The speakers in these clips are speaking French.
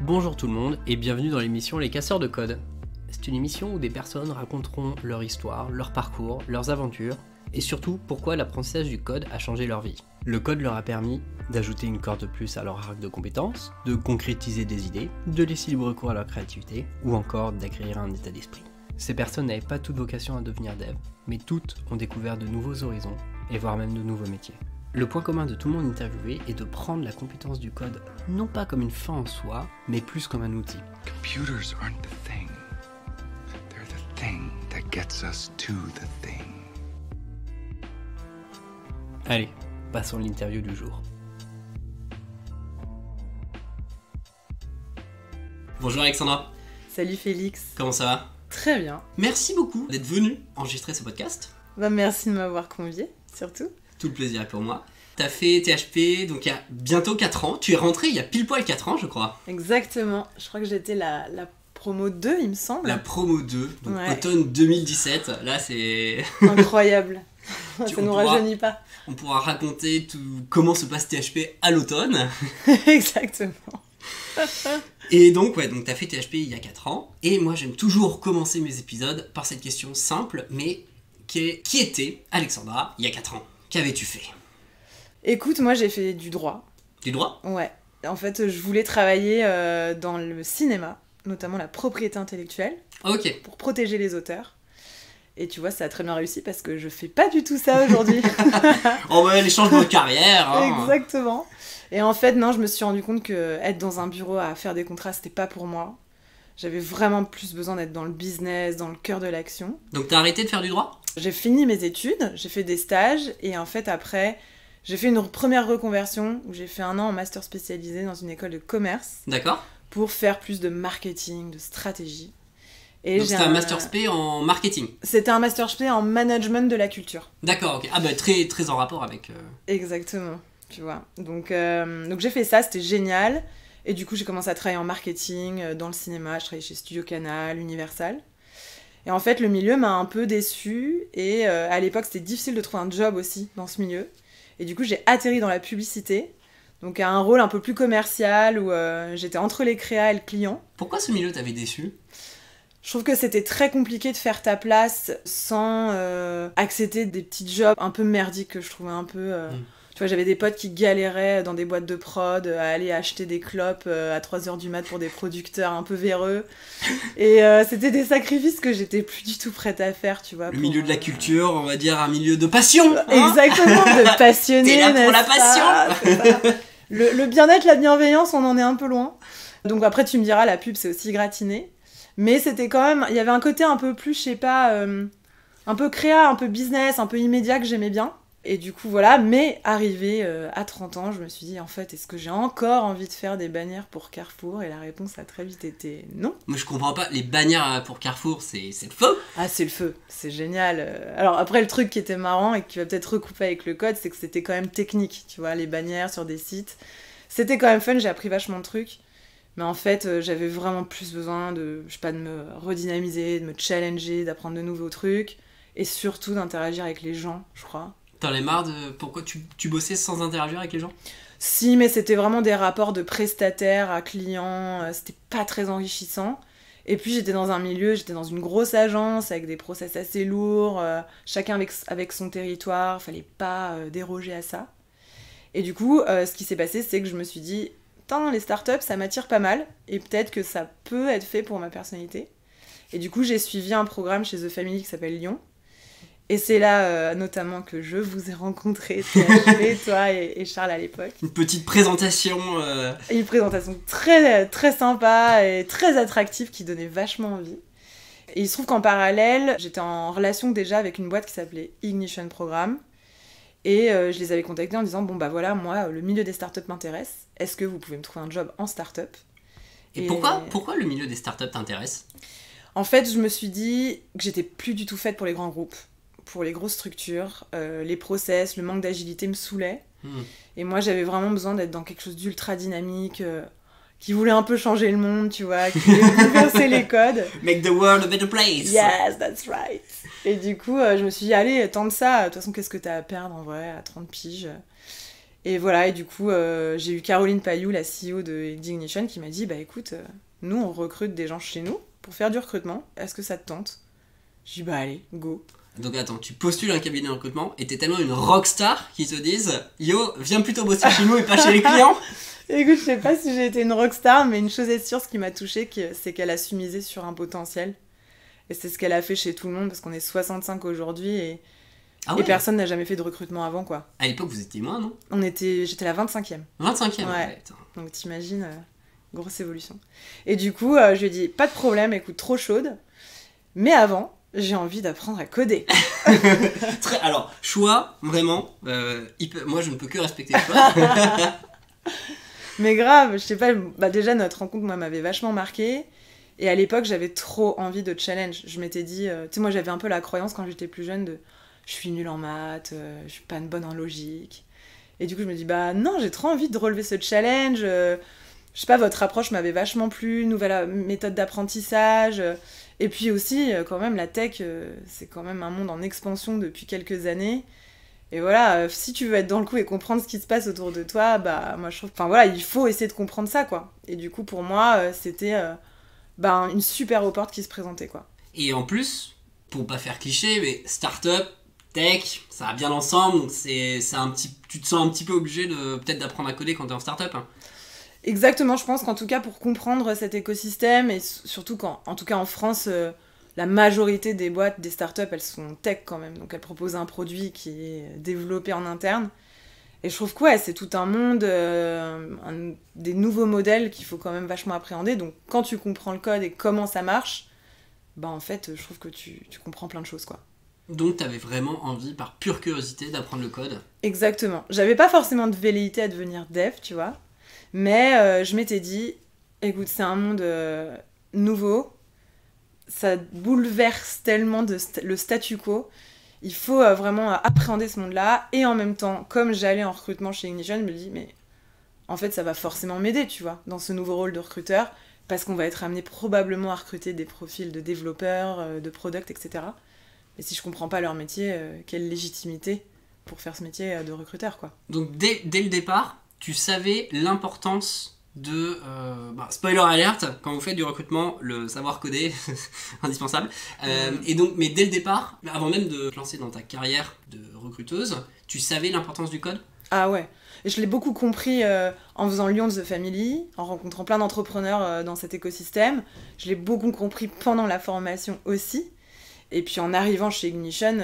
Bonjour tout le monde et bienvenue dans l'émission Les Casseurs de Code. C'est une émission où des personnes raconteront leur histoire, leur parcours, leurs aventures et surtout pourquoi l'apprentissage du code a changé leur vie. Le code leur a permis d'ajouter une corde de plus à leur arc de compétences, de concrétiser des idées, de laisser libre cours à leur créativité ou encore d'acquérir un état d'esprit. Ces personnes n'avaient pas toute vocation à devenir dev, mais toutes ont découvert de nouveaux horizons et voire même de nouveaux métiers. Le point commun de tout le monde interviewé est de prendre la compétence du code non pas comme une fin en soi, mais plus comme un outil. Computers aren't the thing. They're the thing that gets us to the thing. Allez, passons à l'interview du jour. Bonjour Alexandra. Salut Félix. Comment ça va? Très bien. Merci beaucoup d'être venu enregistrer ce podcast. Merci de m'avoir convié, surtout. Tout le plaisir est pour moi. T'as fait THP donc il y a bientôt 4 ans. Tu es rentré il y a pile poil 4 ans, je crois. Exactement. Je crois que j'étais la promo 2, il me semble. La promo 2, donc Ouais. automne 2017. Là, c'est... Incroyable. Ça On nous pourra- rajeunit pas. On pourra raconter comment se passe THP à l'automne. Exactement. Et donc, ouais, donc t'as fait THP il y a 4 ans. Et moi, j'aime toujours commencer mes épisodes par cette question simple, mais qui était Alexandra il y a 4 ans? Qu'avais-tu fait? Écoute, moi j'ai fait du droit. Du droit? Ouais. En fait, je voulais travailler dans le cinéma, notamment la propriété intellectuelle, Ok. pour protéger les auteurs. Et tu vois, ça a très bien réussi parce que je fais pas du tout ça aujourd'hui. Oh ouais, les changements de carrière. Hein. Exactement. Et en fait, non, je me suis rendu compte que être dans un bureau à faire des contrats, c'était pas pour moi. J'avais vraiment plus besoin d'être dans le business, dans le cœur de l'action. Donc t'as arrêté de faire du droit? J'ai fini mes études, j'ai fait des stages, et en fait, après, j'ai fait une première reconversion où j'ai fait 1 an en master spécialisé dans une école de commerce D'accord. pour faire plus de marketing, de stratégie. Et Donc j'ai c'était un master spé en marketing. C'était un master spé en management de la culture. D'accord, ok. Ah bah très, très en rapport avec... Exactement, tu vois. Donc j'ai fait ça, c'était génial. Et du coup, j'ai commencé à travailler en marketing, dans le cinéma. Je travaillais chez Studio Canal, Universal. Et en fait, le milieu m'a un peu déçue. Et à l'époque, c'était difficile de trouver un job aussi dans ce milieu. Et du coup, j'ai atterri dans la publicité. Donc à un rôle un peu plus commercial où j'étais entre les créas et le client. Pourquoi ce milieu t'avait déçu? Je trouve que c'était très compliqué de faire ta place sans accepter des petits jobs un peu merdiques que je trouvais un peu... Tu vois, j'avais des potes qui galéraient dans des boîtes de prod à aller acheter des clopes à 3h du mat pour des producteurs un peu véreux. Et c'était des sacrifices que j'étais plus du tout prête à faire, tu vois. Le milieu de la culture, on va dire un milieu de passion. Hein. Exactement, de passionné. T'es là pour la n'est-ce pas? C'est ça. Le bien-être, la bienveillance, on en est un peu loin. Donc après, tu me diras, la pub, c'est aussi gratiné. Mais c'était quand même... Il y avait un côté un peu plus, je sais pas, un peu créa, un peu business, un peu immédiat que j'aimais bien. Et du coup, voilà. Mais arrivé à 30 ans, je me suis dit, en fait, est-ce que j'ai encore envie de faire des bannières pour Carrefour? Et la réponse a très vite été non. Moi je comprends pas, les bannières pour Carrefour, c'est le feu. Ah, c'est le feu. C'est génial. Alors après, le truc qui était marrant et qui va peut-être recouper avec le code, c'est que c'était quand même technique. Tu vois, les bannières sur des sites. C'était quand même fun, j'ai appris vachement de trucs. Mais en fait, j'avais vraiment plus besoin de, je sais pas, de me redynamiser, de me challenger, d'apprendre de nouveaux trucs. Et surtout d'interagir avec les gens, je crois. T'en as marre de... Pourquoi tu bossais sans interagir avec les gens? Si, mais c'était vraiment des rapports de prestataire à client. C'était pas très enrichissant. Et puis j'étais dans un milieu, j'étais dans une grosse agence avec des process assez lourds. Chacun avec son territoire. Fallait pas déroger à ça. Et du coup, ce qui s'est passé, c'est que je me suis dit... Putain, les startups, ça m'attire pas mal, et peut-être que ça peut être fait pour ma personnalité. Et du coup, j'ai suivi un programme chez The Family qui s'appelle Lyon. Et c'est là, notamment, que je vous ai rencontrés, toi et Charles à l'époque. Une petite présentation... Une présentation très, très sympa et très attractive qui donnait vachement envie. Et il se trouve qu'en parallèle, j'étais en relation déjà avec une boîte qui s'appelait Ignition Programme. Et je les avais contactés en disant, bon bah voilà, moi, le milieu des startups m'intéresse. Est-ce que vous pouvez me trouver un job en startup? Et pourquoi le milieu des startups t'intéresse? En fait, je me suis dit que j'étais plus du tout faite pour les grands groupes, pour les grosses structures. Les process, le manque d'agilité me saoulait. Et moi, j'avais vraiment besoin d'être dans quelque chose d'ultra dynamique, qui voulait un peu changer le monde, tu vois, qui voulait bouleverser les codes. Make the world a better place. Yes, that's right. Et du coup, je me suis dit, allez, tente ça. De toute façon, qu'est-ce que t'as à perdre en vrai à 30 piges? Et voilà, et du coup, j'ai eu Caroline Payou, la CEO de Ignition, qui m'a dit, bah écoute, nous, on recrute des gens chez nous pour faire du recrutement. Est-ce que ça te tente? J'ai dit, bah allez, go. Donc attends, tu postules un cabinet de recrutement et t'es tellement une rockstar qu'ils te disent yo, viens plutôt bosser chez nous et pas chez les clients. Écoute, je sais pas si j'ai été une rockstar, mais une chose est sûre, ce qui m'a touchée, c'est qu'elle a su miser sur un potentiel. Et c'est ce qu'elle a fait chez tout le monde, parce qu'on est 65 aujourd'hui et personne n'a jamais fait de recrutement avant, quoi. À l'époque, vous étiez moins, non? J'étais la 25e. 25e, ouais. Donc t'imagines, grosse évolution. Et du coup, je lui ai dit, pas de problème, écoute, trop chaude. Mais avant, j'ai envie d'apprendre à coder. Alors, choix, vraiment, moi je ne peux que respecter le choix. Mais grave, je sais pas, bah déjà notre rencontre, moi, m'avait vachement marquée. Et à l'époque, j'avais trop envie de challenge. Je m'étais dit, tu sais, moi j'avais un peu la croyance quand j'étais plus jeune de je suis nulle en maths, je suis pas une bonne en logique. Et du coup, je me dis, bah non, j'ai trop envie de relever ce challenge. Je sais pas, votre approche m'avait vachement plu, nouvelle méthode d'apprentissage. Et puis aussi, quand même, la tech, c'est quand même un monde en expansion depuis quelques années. Et voilà, si tu veux être dans le coup et comprendre ce qui se passe autour de toi, bah moi je trouve, enfin voilà, il faut essayer de comprendre ça, quoi. Et du coup, pour moi, c'était une super opportunité qui se présentait, quoi. Et en plus, pour pas faire cliché, mais start-up, tech, ça va bien ensemble, donc tu te sens un petit peu obligé peut-être d'apprendre à coder quand t'es en start-up. Hein. Exactement, je pense qu'en tout cas pour comprendre cet écosystème, et surtout en tout cas en France, la majorité des boîtes, des startups, elles sont tech quand même, donc elles proposent un produit qui est développé en interne. Et je trouve que ouais, c'est tout un monde, des nouveaux modèles qu'il faut quand même vachement appréhender. Donc quand tu comprends le code et comment ça marche, bah en fait, je trouve que tu comprends plein de choses, quoi. Donc t'avais vraiment envie, par pure curiosité, d'apprendre le code? Exactement. J'avais pas forcément de velléité à devenir dev, tu vois. Mais je m'étais dit, écoute, c'est un monde nouveau. Ça bouleverse tellement le statu quo. Il faut vraiment appréhender ce monde-là. Et en même temps, comme j'allais en recrutement chez Ignition, je me dis, mais en fait, ça va forcément m'aider, tu vois, dans ce nouveau rôle de recruteur. Parce qu'on va être amené probablement à recruter des profils de développeurs, de product, etc. Et si je comprends pas leur métier, quelle légitimité pour faire ce métier de recruteur, quoi. Donc dès le départ, tu savais l'importance de... spoiler alert, quand vous faites du recrutement, le savoir coder, indispensable. Et donc, mais dès le départ, avant même de te lancer dans ta carrière de recruteuse, tu savais l'importance du code? Ah ouais, et je l'ai beaucoup compris en faisant Lyon The Family, en rencontrant plein d'entrepreneurs dans cet écosystème. Je l'ai beaucoup compris pendant la formation aussi. Et puis en arrivant chez Ignition,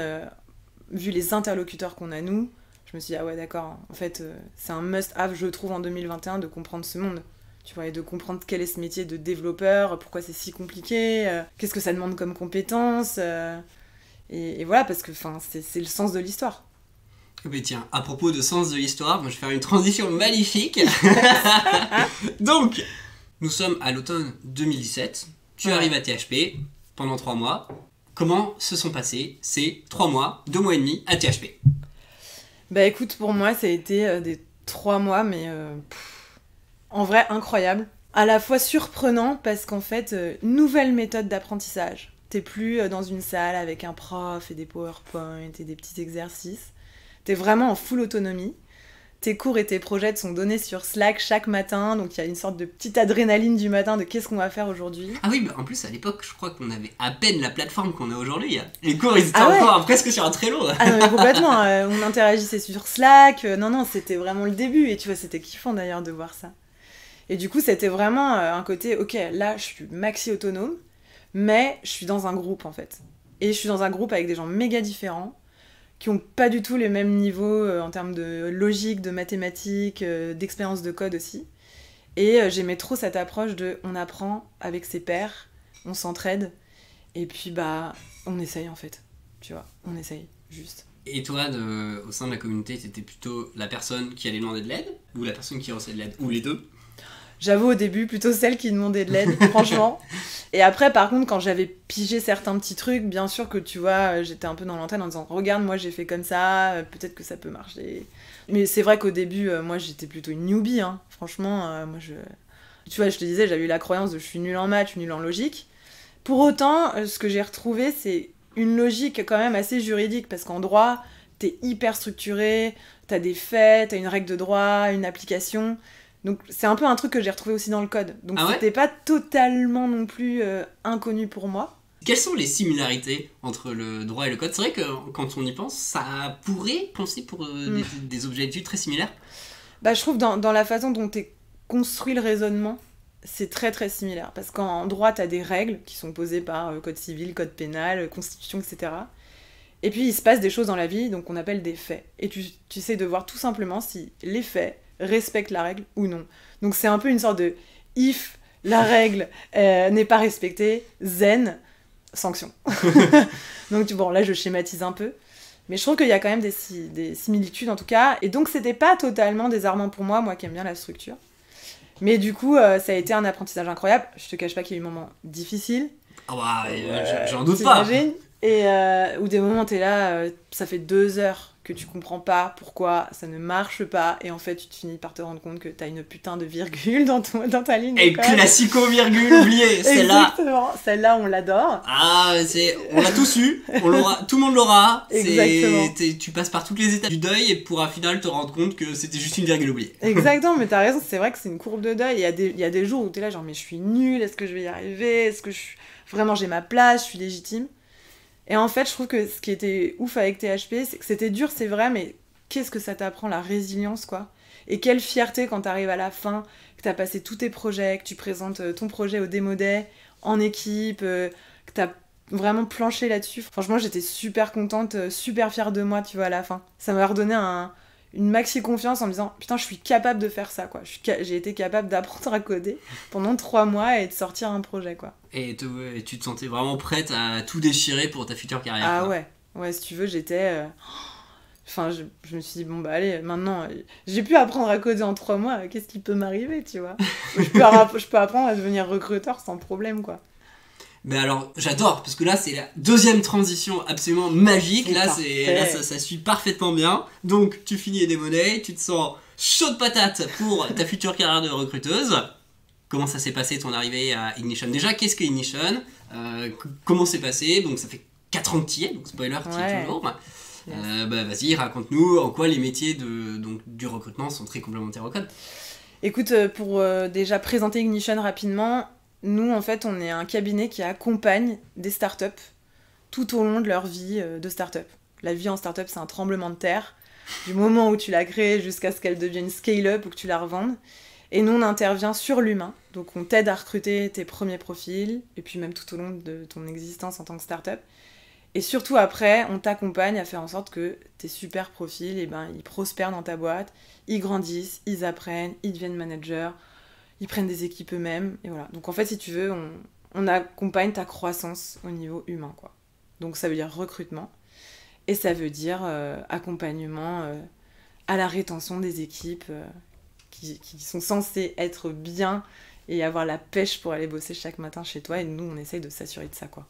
vu les interlocuteurs qu'on a nous, je me suis dit, ah ouais d'accord, en fait c'est un must-have, je trouve, en 2021 de comprendre ce monde. Tu vois, et de comprendre quel est ce métier de développeur, pourquoi c'est si compliqué, qu'est-ce que ça demande comme compétences. Et voilà, parce que c'est le sens de l'histoire. Mais tiens, à propos de sens de l'histoire, moi je vais faire une transition magnifique. Donc, nous sommes à l'automne 2017, tu arrives à THP pendant 3 mois. Comment se sont passés ces 3 mois, 2 mois et demi à THP? Bah écoute, pour moi ça a été des 3 mois, mais en vrai incroyable. À la fois surprenant parce qu'en fait, nouvelle méthode d'apprentissage. T'es plus dans une salle avec un prof et des PowerPoint et des petits exercices. T'es vraiment en full autonomie. Tes cours et tes projets te sont donnés sur Slack chaque matin, donc il y a une sorte de petite adrénaline du matin de qu'est-ce qu'on va faire aujourd'hui. Ah oui, bah en plus à l'époque, je crois qu'on avait à peine la plateforme qu'on a aujourd'hui. Les cours, ils étaient encore presque sur un Trello. Ah non, mais complètement, on interagissait sur Slack. Non, c'était vraiment le début, et tu vois, c'était kiffant d'ailleurs de voir ça. Et du coup, c'était vraiment un côté, ok, là, je suis maxi autonome, mais je suis dans un groupe, en fait. Et je suis dans un groupe avec des gens méga différents, qui n'ont pas du tout les mêmes niveaux en termes de logique, de mathématiques, d'expérience de code aussi. Et j'aimais trop cette approche de on apprend avec ses pairs, on s'entraide, et puis on essaye en fait. Tu vois, on essaye, juste. Et toi, au sein de la communauté, t'étais plutôt la personne qui allait demander de l'aide, ou la personne qui recevait de l'aide, ou les deux? J'avoue au début plutôt celle qui demandait de l'aide, franchement. Et après, par contre, quand j'avais pigé certains petits trucs, bien sûr que tu vois, j'étais un peu dans l'antenne en disant regarde, moi j'ai fait comme ça, peut-être que ça peut marcher. Mais c'est vrai qu'au début, moi j'étais plutôt une newbie, hein. Franchement, tu vois, je te disais, j'avais eu la croyance de je suis nulle en maths, je suis nulle en logique. Pour autant, ce que j'ai retrouvé, c'est une logique quand même assez juridique, parce qu'en droit, t'es hyper structuré, t'as des faits, t'as une règle de droit, une application. Donc c'est un peu un truc que j'ai retrouvé aussi dans le code. Donc c'était pas totalement non plus inconnu pour moi. Quelles sont les similarités entre le droit et le code ? C'est vrai que quand on y pense, ça pourrait penser pour des objets d'études très similaires. Bah, je trouve dans la façon dont est construit le raisonnement, c'est très très similaire. Parce qu'en droit, t'as des règles qui sont posées par code civil, code pénal, constitution, etc. Et puis il se passe des choses dans la vie, donc on appelle des faits. Et tu essaies de voir tout simplement si les faits respectent la règle ou non. Donc c'est un peu une sorte de if la règle n'est pas respectée, zen, sanction. Donc bon, là je schématise un peu. Mais je trouve qu'il y a quand même des similitudes en tout cas. Et donc c'était pas totalement désarmant pour moi qui aime bien la structure. Mais du coup, ça a été un apprentissage incroyable. Je te cache pas qu'il y a eu des moments difficiles. Ah bah, j'en doute pas. Et où des moments t'es là, ça fait 2 heures que tu comprends pas pourquoi ça ne marche pas, et en fait tu te finis par te rendre compte que t'as une putain de virgule dans ta ligne. Et classico-virgule, oublié, celle-là. Exactement, celle-là on l'adore. Ah, on l'a tous eu, tout le monde l'aura. Exactement. Tu passes par toutes les étapes du deuil et pour à final te rendre compte que c'était juste une virgule oubliée. Exactement, mais t'as raison, c'est vrai que c'est une courbe de deuil. Il y a des jours où t'es là genre mais je suis nulle, est-ce que je vais y arriver, est-ce que vraiment j'ai ma place, je suis légitime. Et en fait, je trouve que ce qui était ouf avec THP, c'est que c'était dur, c'est vrai, mais qu'est-ce que ça t'apprend, la résilience, quoi. Et quelle fierté quand t'arrives à la fin, que t'as passé tous tes projets, que tu présentes ton projet au Démo Day, en équipe, que t'as vraiment planché là-dessus. Franchement, j'étais super contente, super fière de moi, tu vois, à la fin. Ça m'a redonné une maxi confiance en me disant, putain, je suis capable de faire ça, quoi. J'ai été capable d'apprendre à coder pendant 3 mois et de sortir un projet, quoi. Et tu te sentais vraiment prête à tout déchirer pour ta future carrière. Ah quoi. Ouais, si tu veux, j'étais... Enfin, je me suis dit, bon bah allez, maintenant, j'ai pu apprendre à coder en 3 mois, qu'est-ce qui peut m'arriver, tu vois. Je peux apprendre à devenir recruteur sans problème, quoi. Mais alors, j'adore, parce que là, c'est la deuxième transition absolument magique. Là, ça suit parfaitement bien. Donc, tu finis les Démo Day, tu te sens chaude patate pour ta future carrière de recruteuse. Comment ça s'est passé ton arrivée à Ignition ? Déjà, qu'est-ce que Ignition ? Comment c'est passé ? Donc ça fait 4 ans que tu y es, donc spoiler, tu y es toujours. Yes. Vas-y, raconte-nous en quoi les métiers du recrutement sont très complémentaires au code. Écoute, pour déjà présenter Ignition rapidement, nous en fait on est un cabinet qui accompagne des startups tout au long de leur vie de startup. La vie en startup, c'est un tremblement de terre, du moment où tu l'as créée jusqu'à ce qu'elle devienne scale-up ou que tu la revendes. Et nous, on intervient sur l'humain. Donc, on t'aide à recruter tes premiers profils, et puis même tout au long de ton existence en tant que startup. Et surtout, après, on t'accompagne à faire en sorte que tes super profils, ils prospèrent dans ta boîte, ils grandissent, ils apprennent, ils deviennent managers, ils prennent des équipes eux-mêmes, et voilà. Donc, en fait, si tu veux, on accompagne ta croissance au niveau humain, quoi. Donc, ça veut dire recrutement, et ça veut dire accompagnement à la rétention des équipes qui sont censés être bien et avoir la pêche pour aller bosser chaque matin chez toi, et nous on essaye de s'assurer de ça, quoi.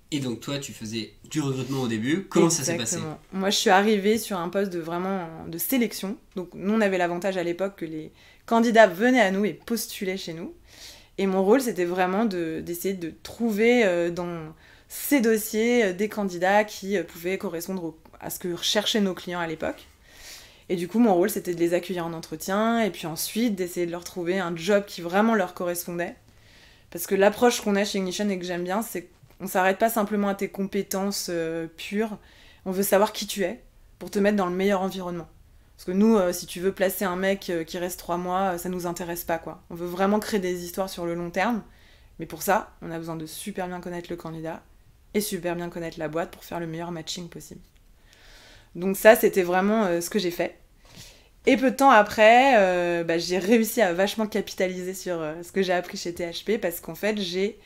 Et donc toi tu faisais du recrutement au début, comment ça s'est passé ? Moi je suis arrivée sur un poste de sélection, donc nous on avait l'avantage à l'époque que les candidats venaient à nous et postulaient chez nous, et mon rôle c'était vraiment d'essayer de trouver dans ces dossiers des candidats qui pouvaient correspondre à ce que recherchaient nos clients à l'époque. Et du coup, mon rôle, c'était de les accueillir en entretien, et puis ensuite d'essayer de leur trouver un job qui vraiment leur correspondait. Parce que l'approche qu'on a chez Ignition et que j'aime bien, c'est qu'on ne s'arrête pas simplement à tes compétences pures. On veut savoir qui tu es pour te mettre dans le meilleur environnement. Parce que nous, si tu veux placer un mec qui reste 3 mois, ça ne nous intéresse pas, quoi. On veut vraiment créer des histoires sur le long terme. Mais pour ça, on a besoin de super bien connaître le candidat et super bien connaître la boîte pour faire le meilleur matching possible. Donc ça, c'était vraiment ce que j'ai fait. Et peu de temps après, j'ai réussi à vachement capitaliser sur ce que j'ai appris chez THP, parce qu'en fait, j'ai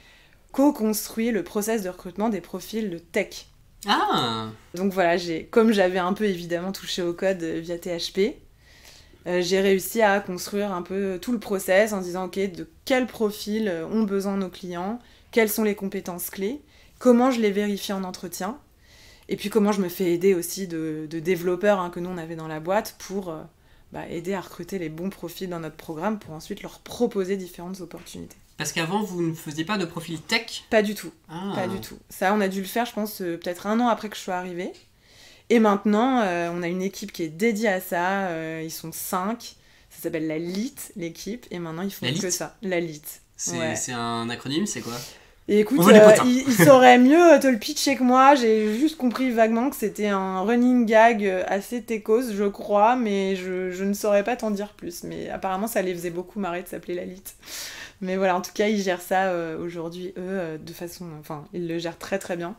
co-construit le process de recrutement des profils de tech. Ah. Donc voilà, comme j'avais un peu évidemment touché au code via THP, j'ai réussi à construire un peu tout le process en se disant, ok, de quel profil ont besoin nos clients, quelles sont les compétences clés, comment je les vérifie en entretien, et puis comment je me fais aider aussi de développeurs que nous on avait dans la boîte pour aider à recruter les bons profils dans notre programme pour ensuite leur proposer différentes opportunités. Parce qu'avant, vous ne faisiez pas de profil tech ? Pas du tout, Ah. Pas du tout. Ça, on a dû le faire, je pense, peut-être 1 an après que je sois arrivée. Et maintenant, on a une équipe qui est dédiée à ça. Ils sont 5. Ça s'appelle la LIT, l'équipe. Et maintenant, ils font que ça. La LIT. C'est un acronyme, c'est quoi? Et écoute, On veut des potins. il saurait mieux te le pitcher que moi. J'ai juste compris vaguement que c'était un running gag assez techos, je crois, mais je ne saurais pas t'en dire plus. Mais apparemment, ça les faisait beaucoup marrer de s'appeler la LIT. Mais voilà, en tout cas, ils gèrent ça aujourd'hui, eux, de façon... Enfin, ils le gèrent très très bien.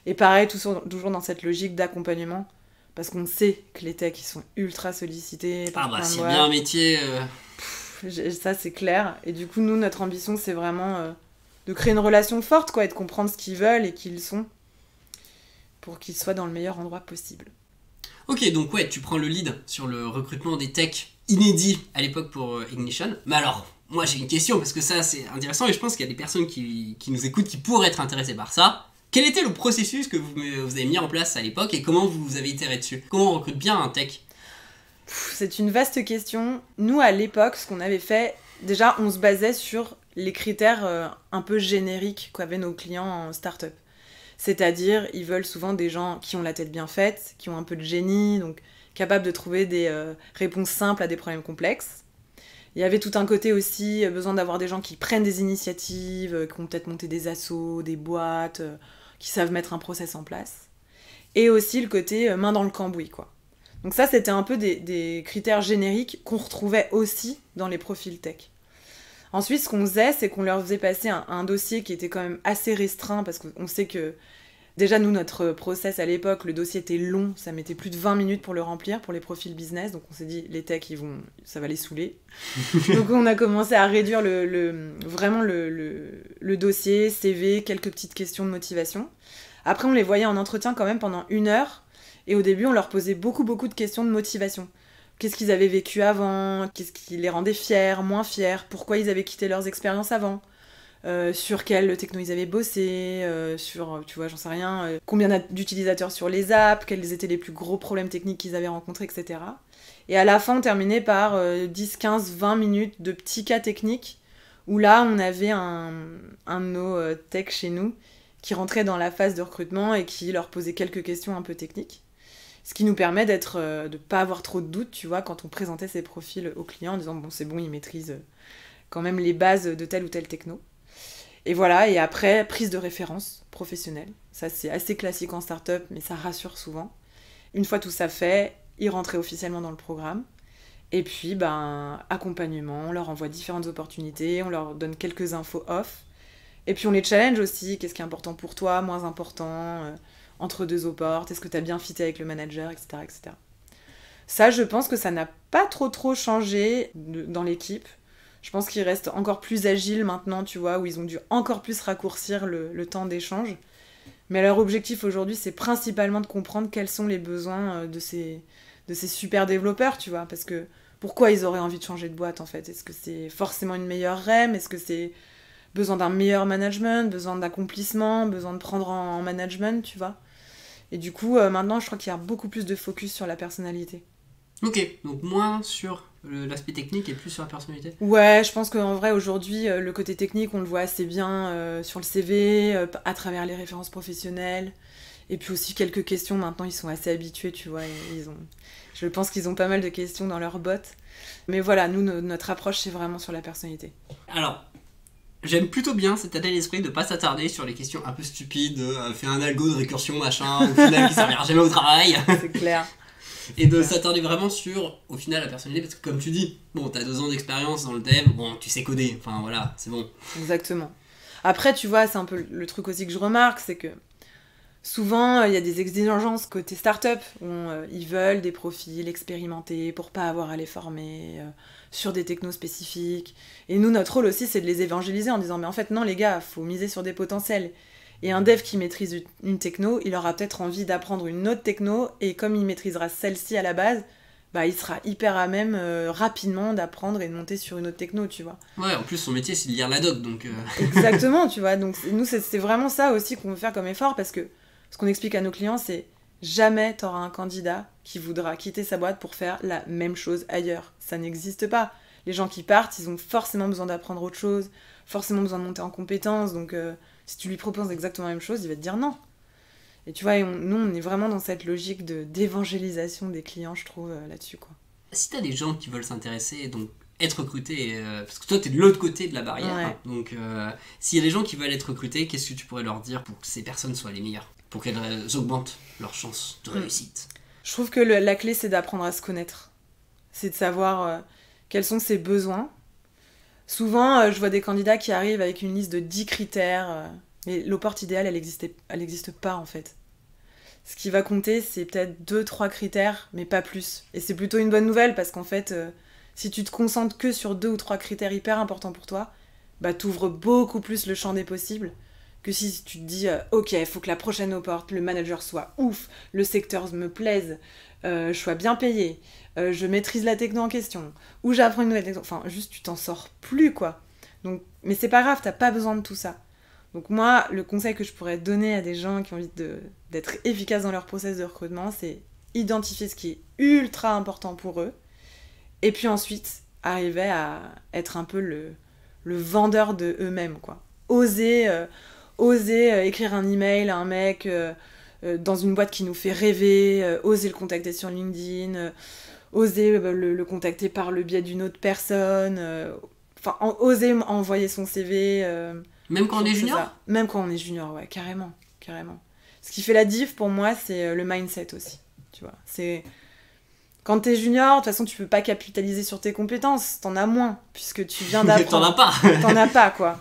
Et pareil, toujours dans cette logique d'accompagnement, parce qu'on sait que les techs, ils sont ultra sollicités. C'est bien un métier... Ça, c'est clair. Et du coup, nous, notre ambition, c'est vraiment... de créer une relation forte, quoi, et de comprendre ce qu'ils veulent et qui ils sont, pour qu'ils soient dans le meilleur endroit possible. Ok, donc ouais, tu prends le lead sur le recrutement des techs inédits à l'époque pour Ignition. Mais alors, moi j'ai une question, parce que ça c'est intéressant, et je pense qu'il y a des personnes qui nous écoutent qui pourraient être intéressées par ça. Quel était le processus que vous avez mis en place à l'époque, et comment vous avez itéré dessus? Comment on recrute bien un tech? C'est une vaste question. Nous, à l'époque, ce qu'on avait fait, déjà, on se basait sur les critères un peu génériques qu'avaient nos clients en start-up. C'est-à-dire, ils veulent souvent des gens qui ont la tête bien faite, qui ont un peu de génie, donc capables de trouver des réponses simples à des problèmes complexes. Il y avait tout un côté aussi, besoin d'avoir des gens qui prennent des initiatives, qui ont peut-être monté des assos, des boîtes, qui savent mettre un process en place. Et aussi le côté main dans le cambouis, quoi. Donc ça, c'était un peu des critères génériques qu'on retrouvait aussi dans les profils tech. Ensuite, ce qu'on faisait, c'est qu'on leur faisait passer un dossier qui était quand même assez restreint, parce qu'on sait que, déjà, nous, notre process à l'époque, le dossier était long, ça mettait plus de 20 minutes pour le remplir, pour les profils business, donc on s'est dit, les techs, ça va les saouler. Donc on a commencé à réduire vraiment le dossier, CV, quelques petites questions de motivation. Après, on les voyait en entretien quand même pendant 1 heure, et au début, on leur posait beaucoup de questions de motivation. Qu'est-ce qu'ils avaient vécu avant? Qu'est-ce qui les rendait fiers, moins fiers? Pourquoi ils avaient quitté leurs expériences avant? Sur quelle techno ils avaient bossé? Sur, tu vois, j'en sais rien. Combien d'utilisateurs sur les apps? Quels étaient les plus gros problèmes techniques qu'ils avaient rencontrés, etc. Et à la fin, on terminait par 10, 15, 20 minutes de petits cas techniques, où là, on avait un de nos techs chez nous qui rentrait dans la phase de recrutement et qui leur posait quelques questions un peu techniques. Ce qui nous permet de ne pas avoir trop de doutes, tu vois, quand on présentait ces profils aux clients en disant bon, c'est bon, ils maîtrisent quand même les bases de telle ou telle techno. Et voilà, et après, prise de référence professionnelle. Ça, c'est assez classique en start-up, mais ça rassure souvent. Une fois tout ça fait, ils rentraient officiellement dans le programme. Et puis, accompagnement, on leur envoie différentes opportunités, on leur donne quelques infos off. Et puis, on les challenge aussi. Qu'est-ce qui est important pour toi, moins important entre deux opportes, est-ce que tu as bien fité avec le manager, etc., etc. Ça, je pense que ça n'a pas trop changé dans l'équipe. Je pense qu'ils restent encore plus agiles maintenant, tu vois, où ils ont dû encore plus raccourcir le temps d'échange. Mais leur objectif aujourd'hui, c'est principalement de comprendre quels sont les besoins de ces super développeurs, tu vois, parce que pourquoi ils auraient envie de changer de boîte, en fait? Est-ce que c'est forcément une meilleure REM? Est-ce que c'est besoin d'un meilleur management, besoin d'accomplissement, besoin de prendre en management, tu vois? Et du coup, maintenant, je crois qu'il y a beaucoup plus de focus sur la personnalité. Ok, donc moins sur l'aspect technique et plus sur la personnalité. Ouais, je pense qu'en vrai, aujourd'hui, le côté technique, on le voit assez bien sur le CV, à travers les références professionnelles. Et puis aussi quelques questions, maintenant, ils sont assez habitués, tu vois. Je pense qu'ils ont pas mal de questions dans leur botte. Mais voilà, nous, notre approche, c'est vraiment sur la personnalité. Alors, j'aime plutôt bien cet état d'esprit de pas s'attarder sur les questions un peu stupides, fais un algo de récursion, machin, au final qui servira jamais au travail. C'est clair. Et de s'attarder vraiment sur, au final, la personnalité, parce que comme tu dis, bon, t'as 2 ans d'expérience dans le dev, bon, tu sais coder, enfin voilà, c'est bon. Exactement. Après, tu vois, c'est un peu le truc aussi que je remarque, c'est que souvent, il y a des exigences côté start-up, où ils veulent des profils expérimentés pour pas avoir à les former sur des technos spécifiques. Et nous, notre rôle aussi, c'est de les évangéliser en disant, mais en fait, non, les gars, faut miser sur des potentiels. Et un dev qui maîtrise une techno, il aura peut-être envie d'apprendre une autre techno, et comme il maîtrisera celle-ci à la base, il sera hyper à même rapidement d'apprendre et de monter sur une autre techno, tu vois. Ouais, en plus son métier c'est de lire la doc, donc... Exactement, tu vois. Donc nous, c'est vraiment ça aussi qu'on veut faire comme effort, parce que ce qu'on explique à nos clients, c'est jamais t'auras un candidat qui voudra quitter sa boîte pour faire la même chose ailleurs. Ça n'existe pas. Les gens qui partent, ils ont forcément besoin d'apprendre autre chose, forcément besoin de monter en compétences, donc si tu lui proposes exactement la même chose, il va te dire non. Et tu vois, nous, on est vraiment dans cette logique d'évangélisation des clients, je trouve, là-dessus, quoi. Si t'as des gens qui veulent s'intéresser, donc être recrutés, parce que toi t'es de l'autre côté de la barrière, Ouais. hein, donc s'il y a des gens qui veulent être recrutés, qu'est-ce que tu pourrais leur dire pour que ces personnes soient les meilleures, pour qu'elles augmentent leurs chances de réussite? Je trouve que la clé, c'est d'apprendre à se connaître. C'est de savoir quels sont ses besoins. Souvent, je vois des candidats qui arrivent avec une liste de 10 critères, mais l'opport idéale, elle existe pas, en fait. Ce qui va compter, c'est peut-être 2-3 critères, mais pas plus. Et c'est plutôt une bonne nouvelle, parce qu'en fait, si tu te concentres que sur 2 ou 3 critères hyper importants pour toi, bah t'ouvres beaucoup plus le champ des possibles que si tu te dis ok, il faut que la prochaine opporte, le manager soit ouf, le secteur me plaise, je sois bien payé, je maîtrise la techno en question, ou j'apprends une nouvelle techno. Enfin, juste, tu t'en sors plus, quoi. Donc, mais c'est pas grave, t'as pas besoin de tout ça. Donc moi, le conseil que je pourrais donner à des gens qui ont envie d'être efficaces dans leur process de recrutement, c'est identifier ce qui est ultra important pour eux, et puis ensuite, arriver à être un peu le vendeur de eux-mêmes, quoi. Oser écrire un email à un mec dans une boîte qui nous fait rêver, oser le contacter sur LinkedIn, oser le contacter par le biais d'une autre personne, oser envoyer son CV. Même quand on est junior? Ça. Même quand on est junior, ouais, carrément. Ce qui fait la diff pour moi, c'est le mindset aussi, tu vois. C'est... Quand t'es junior, de toute façon, tu peux pas capitaliser sur tes compétences, t'en as moins, puisque tu viens d'apprendre. T'en as pas, quoi.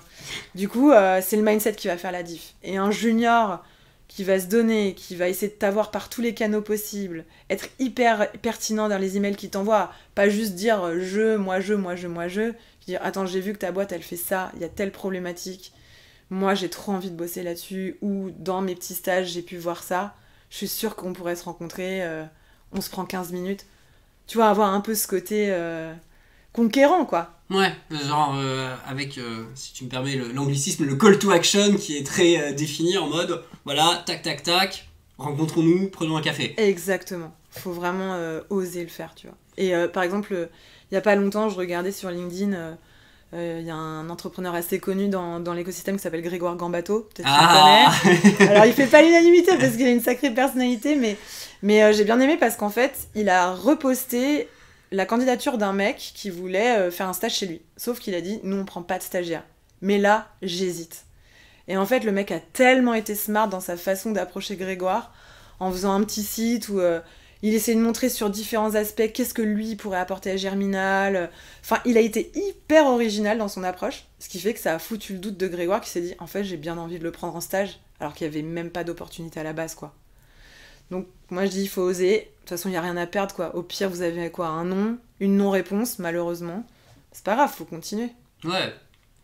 Du coup, c'est le mindset qui va faire la diff. Et un junior qui va se donner, qui va essayer de t'avoir par tous les canaux possibles, être hyper pertinent dans les emails qu'il t'envoie, pas juste dire moi, dire attends, j'ai vu que ta boîte, elle fait ça, il y a telle problématique, moi, j'ai trop envie de bosser là-dessus, ou dans mes petits stages, j'ai pu voir ça, je suis sûre qu'on pourrait se rencontrer, on se prend 15 minutes. Tu vois, avoir un peu ce côté conquérant, quoi. Ouais, genre avec, si tu me permets l'anglicisme, le call to action qui est très défini en mode, voilà, tac, tac, tac, rencontrons-nous, prenons un café. Exactement. Faut vraiment oser le faire, tu vois. Et par exemple, il y a pas longtemps, je regardais sur LinkedIn, il y a un entrepreneur assez connu dans l'écosystème qui s'appelle Grégoire Gambato, peut-être que tu le connais. Alors, il fait pas l'unanimité parce qu'il a une sacrée personnalité, mais j'ai bien aimé parce qu'en fait, il a reposté la candidature d'un mec qui voulait faire un stage chez lui. Sauf qu'il a dit, nous on prend pas de stagiaire. Mais là, j'hésite. Et en fait, le mec a tellement été smart dans sa façon d'approcher Grégoire, en faisant un petit site où il essayait de montrer sur différents aspects qu'est-ce que lui pourrait apporter à Germinal. Enfin, il a été hyper original dans son approche, ce qui fait que ça a foutu le doute de Grégoire qui s'est dit, en fait, j'ai bien envie de le prendre en stage, alors qu'il y avait même pas d'opportunité à la base, quoi. Donc moi je dis il faut oser, de toute façon il n'y a rien à perdre, quoi. Au pire vous avez quoi, un non, une non-réponse malheureusement, c'est pas grave, faut continuer. Ouais,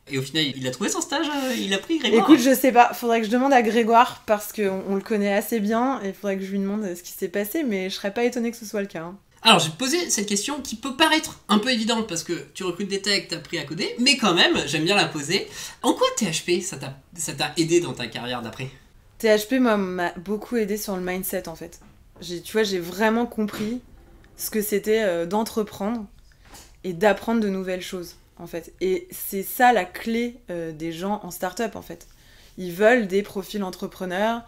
et au final il a trouvé son stage, il a pris Grégoire. Écoute, je sais pas, faudrait que je demande à Grégoire parce qu'on le connaît assez bien et faudrait que je lui demande ce qui s'est passé, mais je serais pas étonnée que ce soit le cas, hein. Alors je vais te poser cette question qui peut paraître un peu évidente parce que tu recrutes des techs, t'as appris à coder, mais quand même j'aime bien la poser. En quoi THP ça t'a aidé dans ta carrière d'après? THP m'a beaucoup aidé sur le mindset en fait. Tu vois, j'ai vraiment compris ce que c'était d'entreprendre et d'apprendre de nouvelles choses en fait. Et c'est ça la clé des gens en start-up en fait. Ils veulent des profils entrepreneurs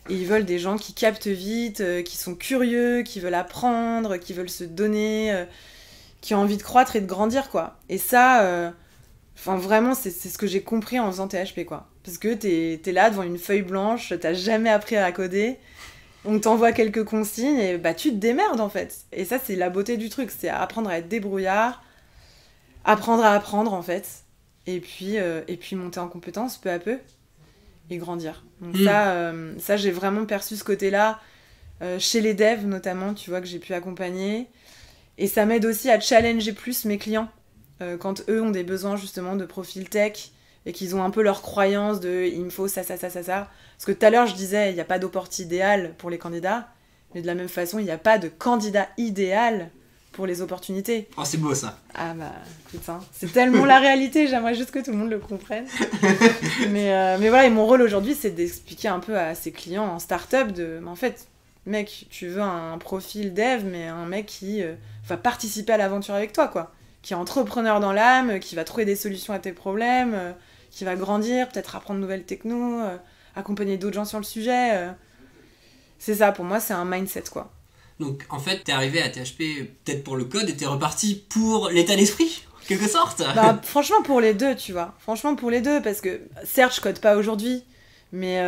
et ils veulent des gens qui captent vite, qui sont curieux, qui veulent apprendre, qui veulent se donner, qui ont envie de croître et de grandir quoi. Et ça, vraiment c'est ce que j'ai compris en faisant THP quoi. Parce que t'es là devant une feuille blanche, t'as jamais appris à coder, on t'envoie quelques consignes et bah tu te démerdes en fait. Et ça c'est la beauté du truc, c'est apprendre à être débrouillard, apprendre à apprendre en fait, et puis monter en compétences peu à peu et grandir. Donc ça j'ai vraiment perçu ce côté-là chez les devs notamment, tu vois, que j'ai pu accompagner. Et ça m'aide aussi à challenger plus mes clients quand eux ont des besoins justement de profil tech et qu'ils ont un peu leur croyance de il me faut ça. Parce que tout à l'heure, je disais, il n'y a pas d'opport idéal pour les candidats, mais de la même façon, il n'y a pas de candidat idéal pour les opportunités. Oh, c'est beau ça. Ah bah, putain, c'est tellement la réalité, j'aimerais juste que tout le monde le comprenne. mais voilà, et mon rôle aujourd'hui, c'est d'expliquer un peu à ses clients en start-up mais en fait, mec, tu veux un profil dev, mais un mec qui va participer à l'aventure avec toi, quoi. Qui est entrepreneur dans l'âme, qui va trouver des solutions à tes problèmes, qui va grandir, peut-être apprendre de nouvelles technos, accompagner d'autres gens sur le sujet. C'est ça, pour moi, c'est un mindset, quoi. Donc en fait, t'es arrivé à THP peut-être pour le code et t'es reparti pour l'état d'esprit, en quelque sorte. Bah, franchement, pour les deux, tu vois. Franchement, pour les deux, parce que certes, je code pas aujourd'hui, mais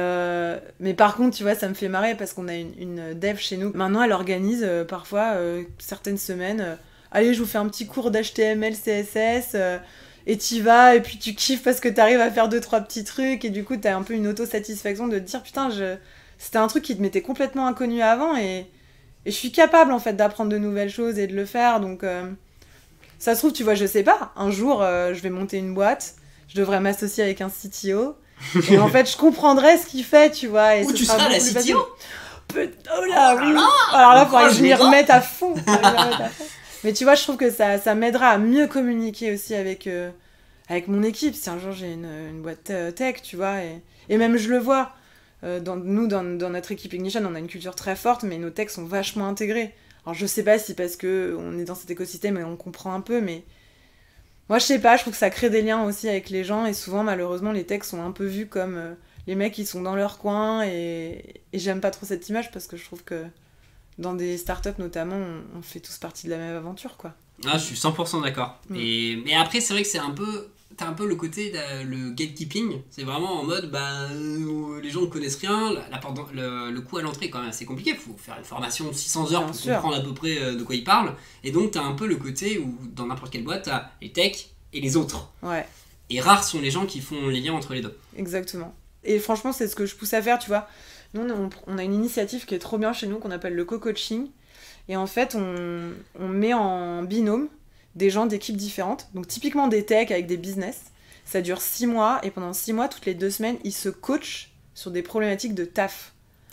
par contre, tu vois, ça me fait marrer parce qu'on a une dev chez nous. Maintenant, elle organise parfois certaines semaines. Allez, je vous fais un petit cours d'HTML, CSS, et t'y vas, et puis tu kiffes parce que t'arrives à faire 2-3 petits trucs, et du coup, t'as un peu une autosatisfaction de te dire, putain, c'était un truc qui te m'était complètement inconnu avant, et je suis capable, en fait, d'apprendre de nouvelles choses et de le faire, donc... Ça se trouve, tu vois, je sais pas, un jour, je vais monter une boîte, je devrais m'associer avec un CTO, et en fait, je comprendrai ce qu'il fait, tu vois. Et Ou tu seras la CTO. Oh là, oui. Alors là, il faudrait que je m'y remette à fond. Mais tu vois, je trouve que ça m'aidera à mieux communiquer aussi avec mon équipe. Si un jour j'ai une boîte tech, tu vois, et même je le vois. Dans notre équipe Ignition, on a une culture très forte, mais nos techs sont vachement intégrés. Alors je sais pas si parce qu'on est dans cet écosystème et on comprend un peu, mais moi je sais pas, je trouve que ça crée des liens aussi avec les gens, et souvent malheureusement les techs sont un peu vus comme les mecs qui sont dans leur coin, et j'aime pas trop cette image parce que je trouve que dans des startups notamment, on fait tous partie de la même aventure, quoi. Ah, je suis 100% d'accord. Mais après, c'est vrai que t'as un peu le côté, le gatekeeping. C'est vraiment en mode, les gens ne connaissent rien. Le coût à l'entrée est quand même assez compliqué. Il faut faire une formation de 600 heures pour comprendre à peu près de quoi ils parlent. Et donc, t'as un peu le côté où, dans n'importe quelle boîte, t'as les techs et les autres. Ouais. Et rares sont les gens qui font les liens entre les deux. Exactement. Et franchement, c'est ce que je pousse à faire, tu vois. Nous, on a une initiative qui est trop bien chez nous, qu'on appelle le co-coaching. Et en fait, on met en binôme des gens d'équipes différentes. Donc typiquement des techs avec des business. Ça dure 6 mois, et pendant 6 mois, toutes les 2 semaines, ils se coachent sur des problématiques de taf.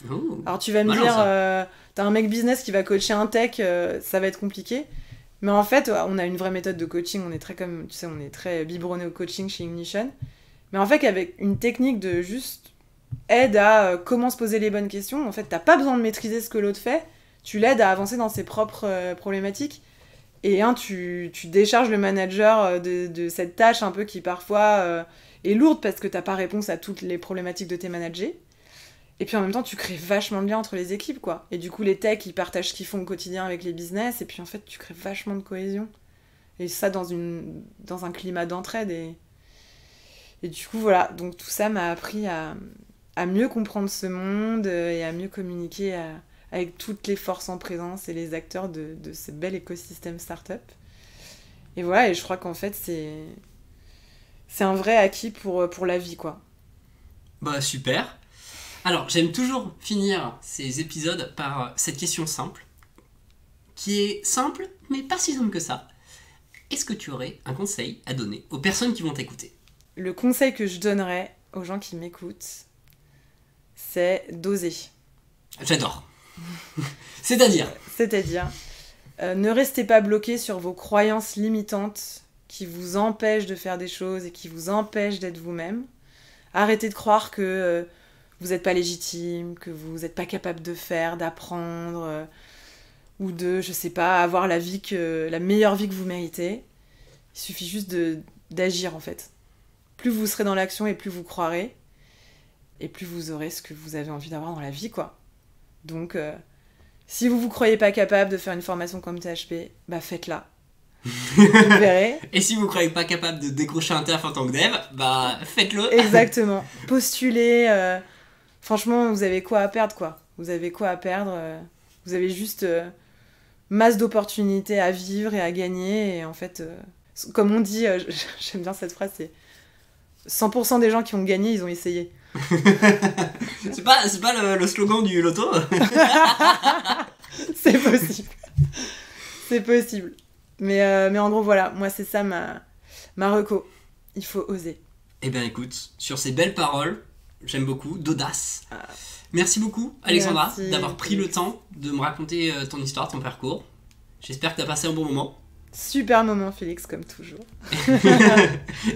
Oh, alors tu vas me dire, t'as un mec business qui va coacher un tech, ça va être compliqué. Mais en fait, on a une vraie méthode de coaching. On est très, comme tu sais, on est très biberonné au coaching chez Ignition. Mais en fait, avec une technique de juste aide à comment se poser les bonnes questions. En fait, t'as pas besoin de maîtriser ce que l'autre fait. Tu l'aides à avancer dans ses propres problématiques. Et tu décharges le manager de cette tâche un peu qui parfois est lourde parce que t'as pas réponse à toutes les problématiques de tes managers. Et puis en même temps, tu crées vachement de liens entre les équipes, quoi. Et du coup, les techs, ils partagent ce qu'ils font au quotidien avec les business. Et puis en fait, tu crées vachement de cohésion. Et ça dans un climat d'entraide. Et du coup, voilà. Donc tout ça m'a appris à mieux comprendre ce monde et à mieux communiquer avec toutes les forces en présence et les acteurs de ce bel écosystème startup. Et voilà, et je crois qu'en fait, c'est un vrai acquis pour la vie, quoi. Bah super. Alors, j'aime toujours finir ces épisodes par cette question simple, qui est simple, mais pas si simple que ça. Est-ce que tu aurais un conseil à donner aux personnes qui vont t'écouter ? Le conseil que je donnerais aux gens qui m'écoutent, c'est d'oser. J'adore. C'est-à-dire, ne restez pas bloqué sur vos croyances limitantes qui vous empêchent de faire des choses et qui vous empêchent d'être vous-même. Arrêtez de croire que vous n'êtes pas légitime, que vous n'êtes pas capable de faire, d'apprendre, ou de, je sais pas, avoir la meilleure vie que vous méritez. Il suffit juste d'agir, en fait. Plus vous serez dans l'action et plus vous croirez, et plus vous aurez ce que vous avez envie d'avoir dans la vie, quoi. Donc, si vous croyez pas capable de faire une formation comme THP, bah faites-la. Vous verrez. Et si vous croyez pas capable de décrocher un taf en tant que dev, bah faites-le. Exactement. Postulez. Franchement, vous avez quoi à perdre, quoi. Vous avez quoi à perdre. Vous avez juste masse d'opportunités à vivre et à gagner. Et en fait, comme on dit, j'aime bien cette phrase, c'est 100% des gens qui ont gagné, ils ont essayé. c'est pas le slogan du loto. C'est possible. C'est possible. Mais en gros, voilà, moi c'est ça ma reco. Il faut oser. Eh bien écoute, sur ces belles paroles, j'aime beaucoup, d'audace. Merci beaucoup Alexandra d'avoir pris le temps de me raconter ton histoire, ton parcours. J'espère que tu as passé un bon moment. Super moment Félix, comme toujours.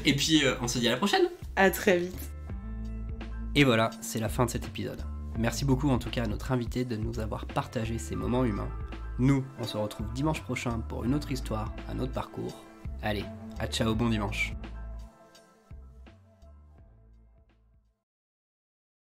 Et puis on se dit à la prochaine. À très vite. Et voilà, c'est la fin de cet épisode. Merci beaucoup en tout cas à notre invité de nous avoir partagé ces moments humains. Nous, on se retrouve dimanche prochain pour une autre histoire, un autre parcours. Allez, à ciao, bon dimanche.